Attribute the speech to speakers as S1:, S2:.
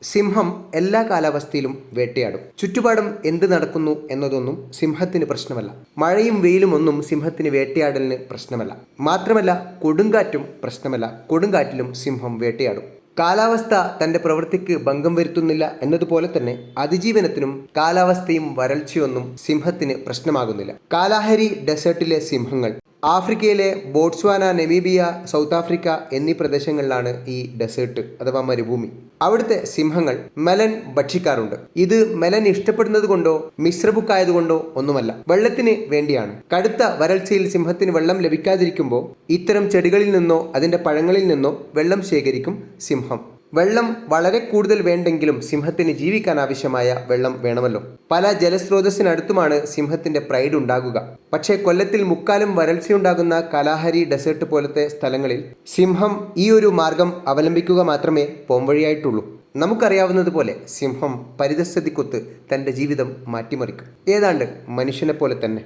S1: സിംഹം എല്ലാ കാലാവസ്ഥയിലും വേട്ടയാടും. ചുറ്റുപാടും എന്ത് നടക്കുന്നു എന്നതൊന്നും സിംഹത്തിന് പ്രശ്നമല്ല. മഴയും വെയിലും ഒന്നും സിംഹത്തിന് വേട്ടയാടലിന് പ്രശ്നമല്ല. മാത്രമല്ല, കൊടുങ്കാറ്റും പ്രശ്നമല്ല. കൊടുങ്കാറ്റിലും സിംഹം വേട്ടയാടും. കാലാവസ്ഥ തന്റെ പ്രവൃത്തിക്ക് ഭംഗം വരുത്തുന്നില്ല എന്നതുപോലെ തന്നെ അതിജീവനത്തിനും കാലാവസ്ഥയും വരൾച്ചയൊന്നും സിംഹത്തിന് പ്രശ്നമാകുന്നില്ല. കാലാഹരി ഡെസേർട്ടിലെ സിംഹങ്ങൾ ആഫ്രിക്കയിലെ ബോട്സ്വാന, നമീബിയ, സൗത്ത് ആഫ്രിക്ക എന്നീ പ്രദേശങ്ങളിലാണ് ഈ ഡെസേർട്ട് അഥവാ മരുഭൂമി. അവിടുത്തെ സിംഹങ്ങൾ മെലൻ ഭക്ഷിക്കാറുണ്ട്. ഇത് മെലൻ ഇഷ്ടപ്പെടുന്നത് കൊണ്ടോ മിശ്രബുക്കായതുകൊണ്ടോ ഒന്നുമല്ല, വെള്ളത്തിന് വേണ്ടിയാണ്. കടുത്ത വരൾച്ചയിൽ സിംഹത്തിന് വെള്ളം ലഭിക്കാതിരിക്കുമ്പോൾ ഇത്തരം ചെടികളിൽ നിന്നോ അതിന്റെ പഴങ്ങളിൽ നിന്നോ വെള്ളം ശേഖരിക്കും സിംഹം. വെള്ളം വളരെ കൂടുതൽ വേണ്ടെങ്കിലും സിംഹത്തിന് ജീവിക്കാൻ ആവശ്യമായ വെള്ളം വേണമല്ലോ. പല ജലസ്രോതസ്സിനടുത്തുമാണ് സിംഹത്തിന്റെ പ്രൈഡ് ഉണ്ടാകുക. പക്ഷേ കൊല്ലത്തിൽ മുക്കാലും വരൾച്ചയുണ്ടാകുന്ന കാലാഹരി ഡെസേർട്ട് പോലത്തെ സ്ഥലങ്ങളിൽ സിംഹം ഈ ഒരു മാർഗം അവലംബിക്കുക മാത്രമേ പോംവഴിയായിട്ടുള്ളൂ. നമുക്കറിയാവുന്നതുപോലെ സിംഹം പരിതസ്ഥിതിക്കൊത്ത് തന്റെ ജീവിതം മാറ്റിമറിക്കും. ഏതാണ്ട് മനുഷ്യനെ പോലെ തന്നെ.